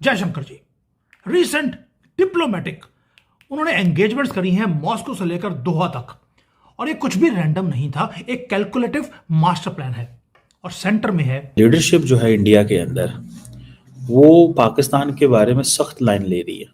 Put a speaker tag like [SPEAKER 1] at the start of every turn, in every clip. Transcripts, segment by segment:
[SPEAKER 1] जयशंकर जी recent diplomatic उन्होंने engagements करी हैं मॉस्को से लेकर दोहा तक, और ये कुछ भी रैंडम नहीं था, एक कैलकुलेटिव मास्टर प्लान है और सेंटर में है
[SPEAKER 2] लीडरशिप जो है इंडिया के अंदर, वो पाकिस्तान के बारे में सख्त लाइन ले रही है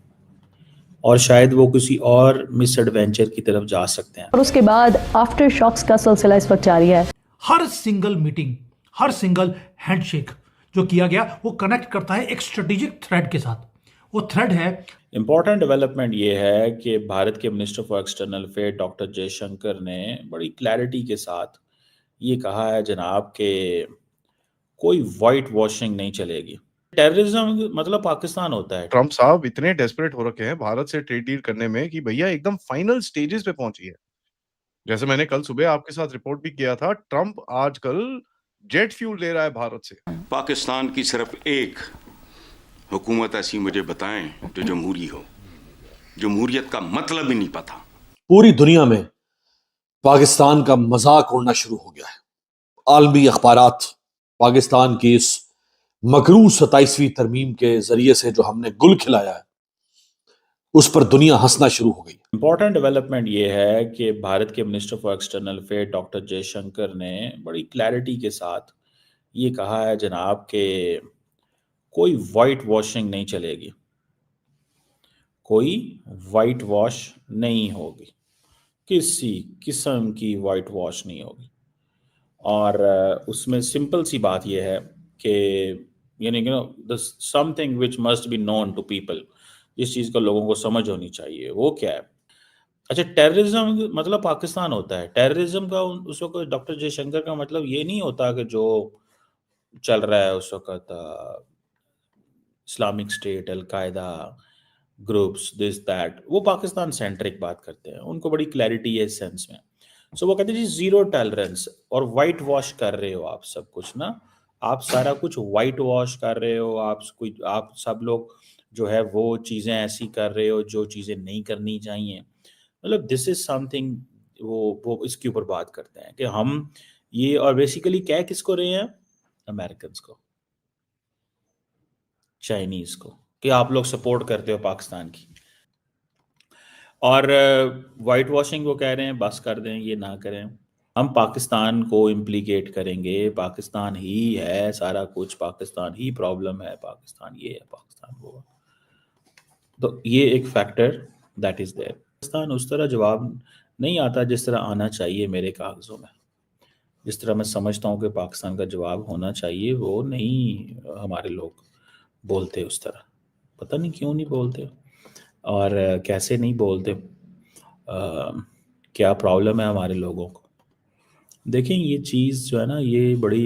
[SPEAKER 2] और शायद वो किसी और मिस एडवेंचर की तरफ जा सकते हैं।
[SPEAKER 3] और उसके बाद आफ्टर शॉक्स का सिलसिला इस वक्त जारी है।
[SPEAKER 1] हर सिंगल मीटिंग, हर सिंगल हैंडशेक जो किया गया वो कनेक्ट करता है एक स्ट्रेटेजिक थ्रेड के साथ। वो थ्रेड है,
[SPEAKER 2] इम्पॉर्टेंट डेवलपमेंट ये है कि भारत के minister for external affair doctor Jaishankar ने बड़ी क्लैरिटी के साथ ये कहा है जनाब कि कोई वाइट वॉशिंग नहीं चलेगी। टेररिज्म मतलब पाकिस्तान होता है।
[SPEAKER 4] ट्रम्प साहब इतने डेस्परेट हो रखे हैं भारत से ट्रेड डील करने में कि भैया एकदम फाइनल स्टेजेस पे पहुंची है। जैसे मैंने कल सुबह आपके साथ रिपोर्ट भी किया था, ट्रम्प आजकल जेट फ्यूल ले रहा है भारत से।
[SPEAKER 5] पाकिस्तान की सिर्फ एक हुकूमत ऐसी मुझे बताएं जो जमहूरी हो। जमहूरियत का मतलब ही नहीं पता।
[SPEAKER 6] पूरी दुनिया में पाकिस्तान का मजाक उड़ना शुरू हो गया है। आलमी अखबारात पाकिस्तान की इस मकरूर 27वीं तरमीम के जरिए से जो हमने गुल खिलाया है उस पर दुनिया हंसना शुरू हो गई।
[SPEAKER 2] इम्पॉर्टेंट डेवलपमेंट ये है कि भारत के minister for external affair doctor Jaishankar ने बड़ी क्लैरिटी के साथ ये कहा है जनाब कि कोई वाइट वॉशिंग नहीं चलेगी, कोई वाइट वॉश नहीं होगी, किसी किस्म की वाइट वॉश नहीं होगी। और उसमें सिंपल सी बात यह है कि यानी the something which must be known to people, जिस चीज़ का लोगों को समझ होनी चाहिए वो क्या है। अच्छा, टेररिज्म मतलब पाकिस्तान होता है। टेररिज्म का उस वक्त डॉक्टर जयशंकर का मतलब ये नहीं होता कि जो चल रहा है उस वक्त Islamic state, al Qaeda groups, this that, वो पाकिस्तान सेंट्रिक बात करते हैं। उनको बड़ी क्लैरिटी है इस सेंस में। सो वो कहते हैं जी जीरो टॉलरेंस। और वाइट वॉश कर रहे हो आप सब कुछ ना, आप सारा कुछ वाइट वॉश कर रहे हो। आप सब लोग जो है वो चीज़ें ऐसी कर रहे हो जो चीज़ें नहीं करनी चाहिए। मतलब दिस इज समथिंग, वो इसके ऊपर बात करते हैं कि हम ये, और बेसिकली कह किसको रहे हैं, अमेरिकन को, चाइनीज को, कि आप लोग सपोर्ट करते हो पाकिस्तान की। और वाइट वॉशिंग वो कह रहे हैं बस कर दें, ये ना करें, हम पाकिस्तान को इम्प्लीकेट करेंगे, पाकिस्तान ही है सारा कुछ, पाकिस्तान ही प्रॉब्लम है, पाकिस्तान ये है, पाकिस्तान वो है। तो ये एक factor that is there. Pakistan उस तरह जवाब नहीं आता जिस तरह आना चाहिए मेरे कागजों में। जिस तरह मैं समझता हूँ कि पाकिस्तान का जवाब होना चाहिए वो नहीं हमारे लोग बोलते उस तरह। पता नहीं क्यों नहीं बोलते और कैसे नहीं बोलते, क्या प्रॉब्लम है हमारे लोगों को। देखें ये चीज़ जो है ना, ये बड़ी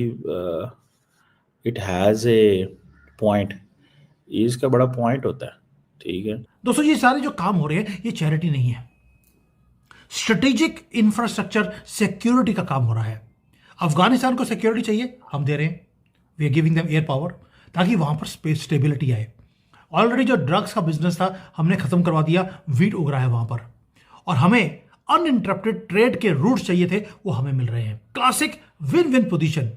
[SPEAKER 2] इट हैज़ ए पॉइंट, इसका बड़ा पॉइंट होता है। ठीक है
[SPEAKER 1] दोस्तों, ये सारे जो काम हो रहे हैं ये चैरिटी नहीं है, स्ट्रेटेजिक इंफ्रास्ट्रक्चर सिक्योरिटी का काम हो रहा है। अफगानिस्तान को सिक्योरिटी चाहिए, हम दे रहे हैं, we are giving them air power ताकि वहां पर स्पेस स्टेबिलिटी आए। ऑलरेडी जो ड्रग्स का बिजनेस था हमने खत्म करवा दिया, वीट उग रहा है वहां पर, और हमें अनइंटरप्टेड ट्रेड के रूट्स चाहिए थे, वो हमें मिल रहे हैं। Classic win win position.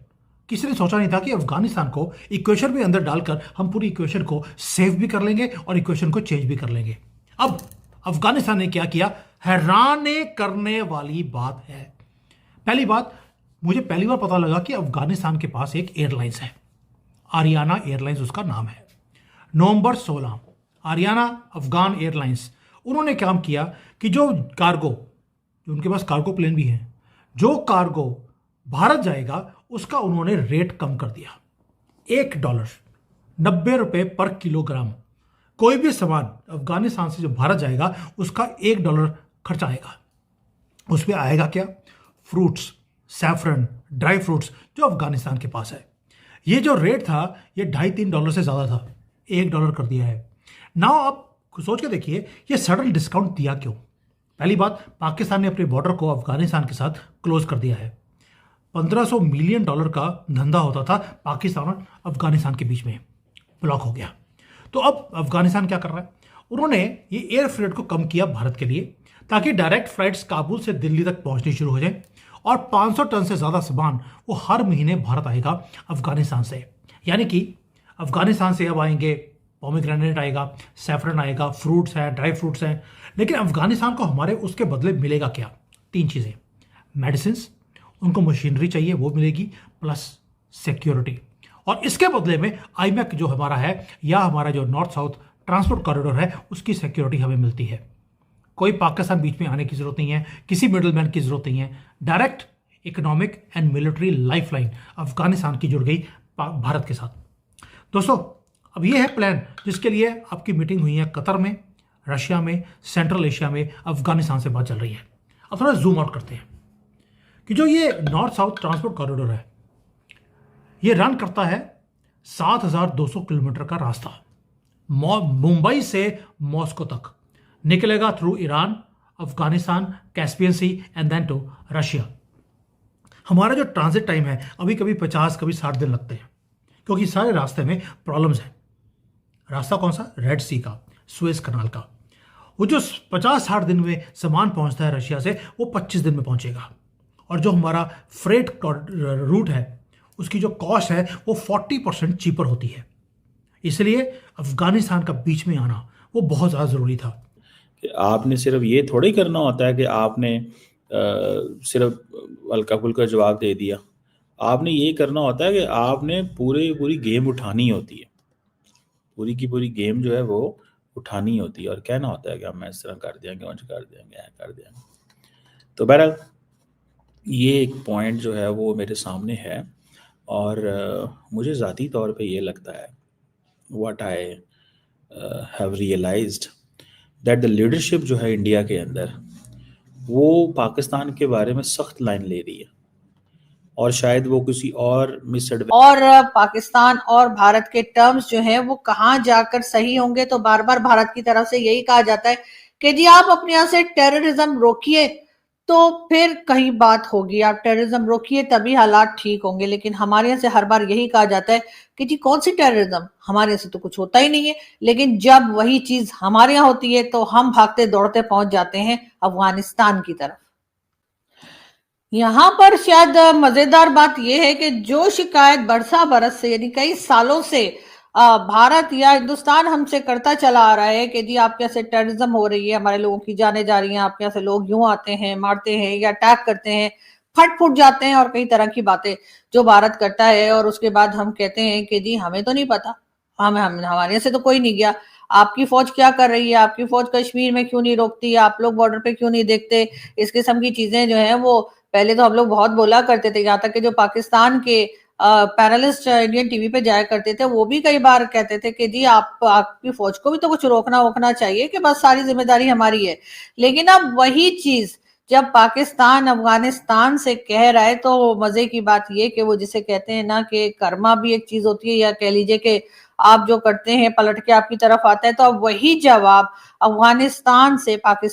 [SPEAKER 1] किसी ने सोचा नहीं था कि अफगानिस्तान को इक्वेशन में अंदर डालकर हम पूरी इक्वेशन को सेव भी कर लेंगे और इक्वेशन को चेंज भी कर लेंगे। अब अफगानिस्तान ने क्या किया, हैरान करने वाली बात है। पहली बात, मुझे पहली बार पता लगा कि अफगानिस्तान के पास एक एयरलाइंस है, आरियाना एयरलाइंस उसका नाम है। नवंबर 16, आरियाना अफगान एयरलाइंस, उन्होंने काम किया कि जो कार्गो, जो उनके पास कार्गो प्लेन भी है, जो कार्गो भारत जाएगा उसका उन्होंने रेट कम कर दिया। $1, 90 रुपए पर किलोग्राम। कोई भी सामान अफगानिस्तान से जो भारत जाएगा उसका $1 खर्च आएगा। उसमें आएगा क्या, फ्रूट्स, सैफरन, ड्राई फ्रूट्स जो अफगानिस्तान के पास है। ये जो रेट था ये $2.5-3 से ज़्यादा था, $1 कर दिया है। नाउ आप सोच के देखिए ये सडन डिस्काउंट दिया क्यों। पहली बात, पाकिस्तान ने अपने बॉर्डर को अफगानिस्तान के साथ क्लोज कर दिया है। $1500 मिलियन का धंधा होता था पाकिस्तान और अफगानिस्तान के बीच में, ब्लॉक हो गया। तो अब अफगानिस्तान क्या कर रहा है, उन्होंने ये एयर फ्रेट को कम किया भारत के लिए ताकि डायरेक्ट फ्लाइट्स काबुल से दिल्ली तक पहुंचनी शुरू हो जाए, और 500 टन से ज़्यादा सामान वो हर महीने भारत आएगा अफगानिस्तान से। यानी कि अफगानिस्तान से अब आएंगे पोमीग्रेनेट आएगा, सैफरन आएगा, फ्रूट्स हैं, ड्राई फ्रूट्स हैं। लेकिन अफगानिस्तान को हमारे उसके बदले मिलेगा क्या? 3 चीज़ें। मेडिसिन, उनको मशीनरी चाहिए वो मिलेगी, प्लस सिक्योरिटी। और इसके बदले में आईमैक जो हमारा है या हमारा जो नॉर्थ साउथ ट्रांसपोर्ट कॉरिडोर है उसकी सिक्योरिटी हमें मिलती है। कोई पाकिस्तान बीच में आने की जरूरत नहीं है, किसी मिडलमैन की जरूरत नहीं है। Direct economic and military lifeline Afghanistan की जुड़ गई भारत के साथ। दोस्तों, अब ये है प्लान जिसके लिए आपकी मीटिंग हुई है कतर में, रशिया में, सेंट्रल एशिया में, अफगानिस्तान से बात चल रही है। अब थोड़ा जूम आउट करते हैं कि जो ये नॉर्थ साउथ ट्रांसपोर्ट कॉरिडोर है ये रन करता है 7,200 किलोमीटर का रास्ता मुंबई से मॉस्को तक, निकलेगा through Iran, Afghanistan, Caspian Sea and then to Russia. हमारा जो ट्रांजिट टाइम है अभी कभी 50 कभी 60 दिन लगते हैं, क्योंकि सारे रास्ते में प्रॉब्लम्स हैं। रास्ता कौन सा? रेड सी का, सुएज कनाल का। वो जो 50-60 दिन में सामान पहुंचता है रशिया से, वो 25 दिन में पहुंचेगा। और जो हमारा फ्रेट रूट है उसकी जो कॉस्ट है वो 40% चीपर होती है। इसलिए अफगानिस्तान का बीच में आना वो बहुत ज़्यादा ज़रूरी था।
[SPEAKER 2] आपने सिर्फ ये थोड़ा ही करना होता है कि आपने सिर्फ हल्का फुल्का जवाब दे दिया। आपने ये करना होता है कि आपने पूरी गेम उठानी होती है। पूरी की पूरी गेम जो है वो उठानी होती है और कहना होता है कि हम इस तरह कर देंगे, कर देंगे। तो बहरहाल ये एक पॉइंट जो है वो मेरे सामने है और मुझे ज़ाती तौर पे ये लगता है, what I have realised that the leadership जो है इंडिया के अंदर वो पाकिस्तान के बारे में सख्त लाइन ले रही है और शायद वो किसी और
[SPEAKER 7] और पाकिस्तान और भारत के टर्म्स जो हैं वो कहाँ जाकर सही होंगे। तो बार बार भारत की तरफ से यही कहा जाता है कि जी आप अपने यहाँ से टेररिज्म रोकिए तो फिर कहीं बात होगी, आप टेररिज्म रोकिए तभी हालात ठीक होंगे। लेकिन हमारे यहाँ से हर बार यही कहा जाता है कि जी कौन सी टेररिज्म, हमारे यहाँ से तो कुछ होता ही नहीं है। लेकिन जब वही चीज हमारे यहाँ होती है तो हम भागते दौड़ते पहुंच जाते हैं अफगानिस्तान की तरफ। यहाँ पर शायद मजेदार बात यह है कि जो शिकायत बरस से यानी कई सालों से भारत या हिंदुस्तान हमसे करता चला आ रहा है कि जी आपके यहाँ से टेररिज्म हो रही है, हमारे लोगों की जाने जा रही हैं, आपके यहाँ से लोग यूं आते हैं, मारते हैं या अटैक करते हैं, फट फुट जाते हैं और कई तरह की बातें जो भारत करता है। और उसके बाद हम कहते हैं कि जी हमें तो नहीं पता, हमारे यहाँ से तो कोई नहीं गया, आपकी फौज क्या कर रही है, आपकी फौज कश्मीर में क्यों नहीं रोकती, आप लोग बॉर्डर पे क्यों नहीं देखते। इस किस्म की चीजें जो है वो पहले तो हम लोग बहुत बोला करते थे, यहाँ तक कि जो पाकिस्तान के पैनलिस्ट इंडियन टीवी पे जाया करते थे वो भी कई बार कहते थे कि जी आपकी फौज को भी तो कुछ रोकना चाहिए कि बस सारी जिम्मेदारी हमारी है। लेकिन अब वही चीज जब पाकिस्तान अफगानिस्तान से कह रहा है तो मजे की बात ये कि वो जिसे कहते हैं ना कि कर्मा भी एक चीज होती है, या कह लीजिए कि आप जो करते हैं पलट के आपकी तरफ आता है। तो अब वही जवाब अफगानिस्तान से पाकिस्तान